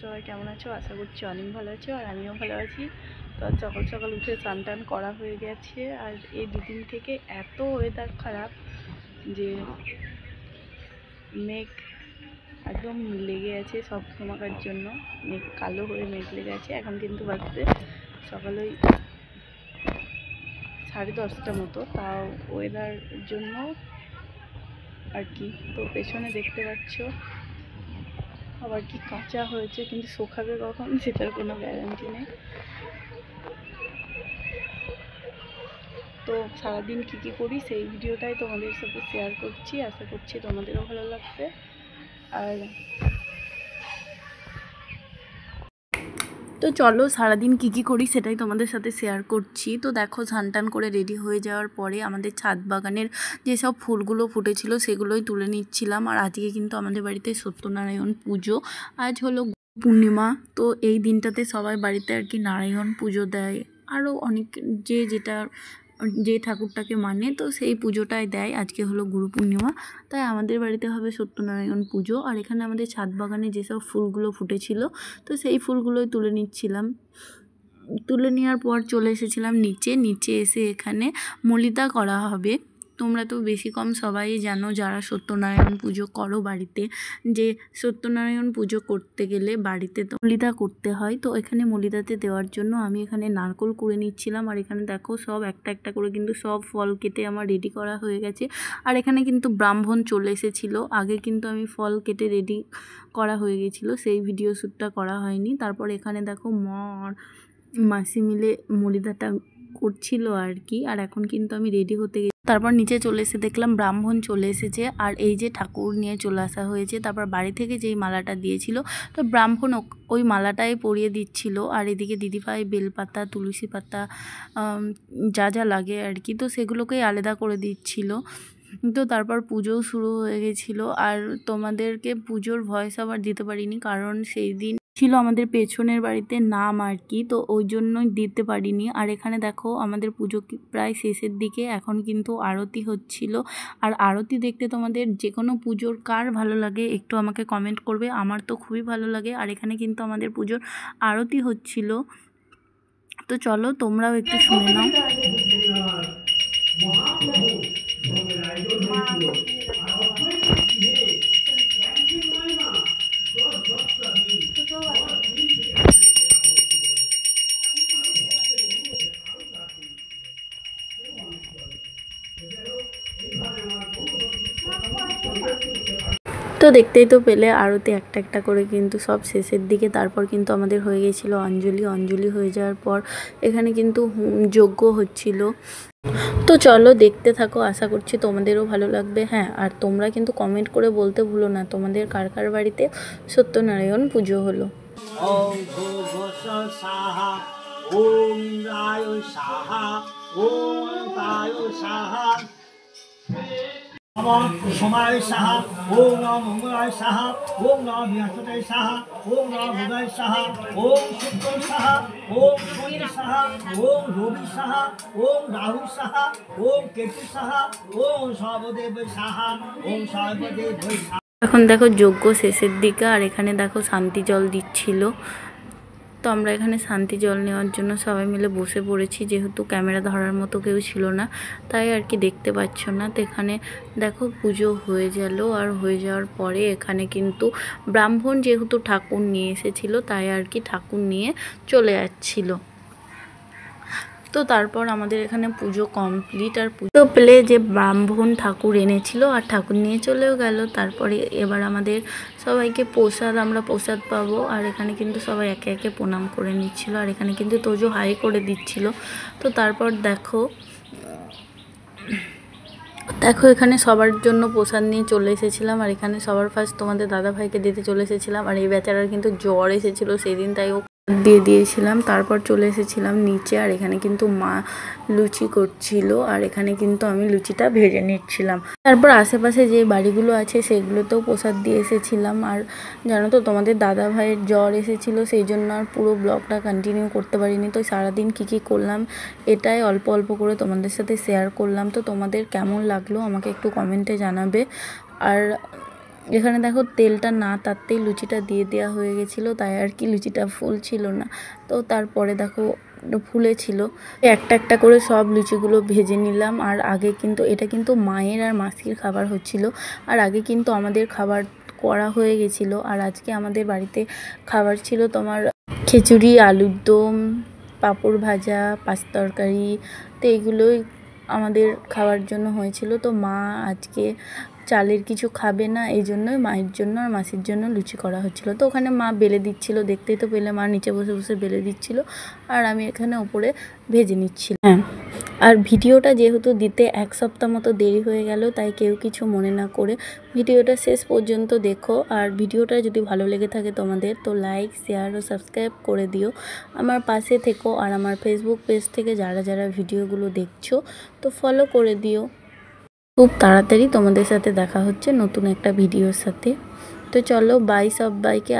সবাই কেমন আছো? আশা করছি অনেক ভালো আছো, আর আমিও ভালো আছি। তো সকাল সকাল উঠে স্নান টান করা হয়ে গেছে। আর এই দুদিন থেকে এত ওয়েদার খারাপ যে মেঘ একদম লেগে আছে সব সময়কার জন্য, মেঘ কালো হয়ে মেঘ লেগে আছে। এখন কিন্তু বাজছে সকাল ওই 10:30 মতো, তাও ওয়েদার জন্য আর কি। তো পেছনে দেখতে পাচ্ছ আবার কি কাঁচা হয়েছে, কিন্তু শুকাবে কখন সেটার কোনো গ্যারান্টি নেই। তো সারাদিন কী করি সেই ভিডিওটাই তোমাদের সাথে শেয়ার করছি, আশা করছি তোমাদেরও ভালো লাগবে। আর তো চলো সারাদিন কী করি সেটাই তোমাদের সাথে শেয়ার করছি। তো দেখো স্নান টান করে রেডি হয়ে যাওয়ার পরে আমাদের ছাদ বাগানের যেসব ফুলগুলো ফুটেছিল সেগুলোই তুলে নিচ্ছিলাম। আর আজকে কিন্তু আমাদের বাড়িতে সত্যনারায়ণ পুজো, আজ হলো পূর্ণিমা। তো এই দিনটাতে সবাই বাড়িতে আর কি নারায়ণ পুজো দেয়, আরও অনেক যে ঠাকুরটাকে মানে তো সেই পুজোটাই দেয়। আজকে হলো গুরু পূর্ণিমা, তাই আমাদের বাড়িতে হবে সত্যনারায়ণ পুজো। আর এখানে আমাদের ছাদ বাগানে যেসব ফুলগুলো ফুটেছিল তো সেই ফুলগুলোই তুলে নিচ্ছিলাম। তুলে নেওয়ার পর চলে এসেছিলাম নিচে এসে এখানে মলিতা করা হবে। তোমরা তো বেশি কম সবাই জানো যারা সত্যনারায়ণ পুজো করো বাড়িতে, যে সত্যনারায়ণ পুজো করতে গেলে বাড়িতে তো মলিতা করতে হয়। তো এখানে মলিতাতে দেওয়ার জন্য আমি এখানে নারকোল কুড়ে নিচ্ছিলাম। আর এখানে দেখো সব একটা একটা করে কিন্তু সব ফল কেটে আমার রেডি করা হয়ে গেছে। আর এখানে কিন্তু ব্রাহ্মণ চলে এসেছিলো, আগে কিন্তু আমি ফল কেটে রেডি করা হয়ে গেছিলো, সেই ভিডিও শ্যুটটা করা হয়নি। তারপর এখানে দেখো মাসি মিলে মলিদাটা করছিল আর কি। আর এখন কিন্তু আমি রেডি হতে গেছি। তারপর নিচে চলে এসে দেখলাম ব্রাহ্মণ চলে এসেছে, আর এই যে ঠাকুর নিয়ে চলে আসা হয়েছে। তারপর বাড়ি থেকে যেই মালাটা দিয়েছিল তো ব্রাহ্মণ ওই মালাটাই পরিয়ে দিচ্ছিল। আর এদিকে দিদিভাই বেলপাতা, তুলসী পাতা, যা যা লাগে আর কি, তো সেগুলোকেই আলাদা করে দিচ্ছিল। তো তারপর পুজোও শুরু হয়ে গেছিলো। আর তোমাদেরকে পুজোর ভয়েস ওভার দিতে পারিনি, কারণ সেই দিন ছিল আমাদের পেছনের বাড়িতে নাম আর কি, তো ওই জন্যই দিতে পারিনি। আর এখানে দেখো আমাদের পুজো প্রায় শেষের দিকে, এখন কিন্তু আরতি হচ্ছিল। আর আরতি দেখতে তোমাদের যে কোনো পুজোর কার ভালো লাগে একটু আমাকে কমেন্ট করবে, আমার তো খুবই ভালো লাগে। আর এখানে কিন্তু আমাদের পুজোর আরতি হচ্ছিল, তো চলো তোমরাও একটু শুনে নাও। তো দেখতেই তো পেলে আরতি একটা একটা করে কিন্তু সব শেষের দিকে। তারপর কিন্তু আমাদের হয়ে গেছিলো অঞ্জলি হয়ে যাওয়ার পর এখানে কিন্তু যজ্ঞ হচ্ছিল। তো চলো দেখতে থাকো, আশা করছি তোমাদেরও ভালো লাগবে। হ্যাঁ, আর তোমরা কিন্তু কমেন্ট করে বলতে ভুলো না তোমাদের কার কার বাড়িতে সত্যনারায়ণ পুজো হলো। সময় সাহা ওম নম মঙ্গলায় সাহা ওম নম বৃহস্পতির সাহা ওম নম বুধায় সাহা ওম শুক্র সাহা ওম শনি সাহা ওম রবি সাহা ওম রাহু সাহা ওম কেতু সাহা ওম সর্বদেব সাহা ওম সর্বদেব। এখন দেখো যজ্ঞ শেষের দিকে, আর এখানে দেখো শান্তি জল দিচ্ছিল। তো আমরা এখানে শান্তি জল নেওয়ার জন্য সবাই মিলে বসে পড়েছি, যেহেতু ক্যামেরা ধরার মতো কেউ ছিল না তাই আর কি দেখতে পাচ্ছ না। তো এখানে দেখো পুজো হয়ে গেল, আর হয়ে যাওয়ার পরে এখানে কিন্তু ব্রাহ্মণ যেহেতু ঠাকুর নিয়ে এসেছিলো তাই আর কি ঠাকুর নিয়ে চলে যাচ্ছিলো। তো তারপর আমাদের এখানে পুজো কমপ্লিট। আর পুজো পেলে যে ব্রাহ্মণ ঠাকুর এনেছিল আর ঠাকুর নিয়ে চলেও গেল। তারপরে এবার আমাদের সবাইকে আমরা প্রসাদ পাবো। আর এখানে কিন্তু সবাই একে একে প্রণাম করে নিচ্ছিল, আর এখানে কিন্তু তোজো হাই করে দিচ্ছিল। তো তারপর দেখো এখানে সবার জন্য প্রসাদ নিয়ে চলে এসেছিলাম। আর এখানে সবার ফার্স্ট তোমাদের দাদা ভাইকে দিতে চলে এসেছিলাম। আর এই বেচারার কিন্তু জ্বর এসেছিলো সেই দিন, তাই ও দিয়ে দিয়েছিলাম। তারপর চলে এসেছিলাম নিচে, আর এখানে কিন্তু মা লুচি করছিল, আর এখানে কিন্তু আমি লুচিটা ভেজে নিচ্ছিলাম। তারপর আশেপাশে যে বাড়িগুলো আছে সেগুলোতেও প্রসাদ দিয়ে এসেছিলাম। আর জানো তো তোমাদের দাদা ভাইয়ের জ্বর এসেছিলো, সেই জন্য আর পুরো ব্লগটা কন্টিনিউ করতে পারিনি। তো সারাদিন কী করলাম এটাই অল্প অল্প করে তোমাদের সাথে শেয়ার করলাম। তো তোমাদের কেমন লাগলো আমাকে একটু কমেন্টে জানাবে। আর এখানে দেখো তেলটা না তাতেই লুচিটা দিয়ে দেওয়া হয়ে গেছিলো, তাই আর কি লুচিটা ফুল ছিল না। তো তারপরে দেখো ফুলেছিল। একটা একটা করে সব লুচিগুলো ভেজে নিলাম। আর আগে কিন্তু এটা কিন্তু মায়ের আর মাসির খাবার হচ্ছিল, আর আগে কিন্তু আমাদের খাবার করা হয়ে গেছিলো। আর আজকে আমাদের বাড়িতে খাবার ছিল তোমার খিচুড়ি, আলুর দম, পাঁপড় ভাজা, পাঁচ তরকারি। তো এইগুলোই আমাদের খাওয়ার জন্য হয়েছিল। তো মা আজকে চালের কিছু খাবে না, এই জন্যই মায়ের জন্য আর মাসির জন্য লুচি করা হচ্ছিলো। তো ওখানে মা বেলে দিচ্ছিল, দেখতেই তো পেলে মা নিচে বসে বসে বেলে দিচ্ছিল, আর আমি এখানে ওপরে ভেজে নিচ্ছি। হ্যাঁ, আর ভিডিওটা যেহেতু দিতে 1 সপ্তাহ মতো দেরি হয়ে গেল, তাই কেউ কিছু মনে না করে ভিডিওটা শেষ পর্যন্ত দেখো। আর ভিডিওটা যদি ভালো লেগে থাকে তোমাদের, তো লাইক, শেয়ার ও সাবস্ক্রাইব করে দিও, আমার পাশে থেকো। আর আমার ফেসবুক পেজ থেকে যারা যারা ভিডিওগুলো দেখছো, তো ফলো করে দিও। খুব তাড়াতাড়ি তোমাদের সাথে দেখা হচ্ছে নতুন একটা ভিডিওর সাথে। তো চলো, বাই সবাইকে।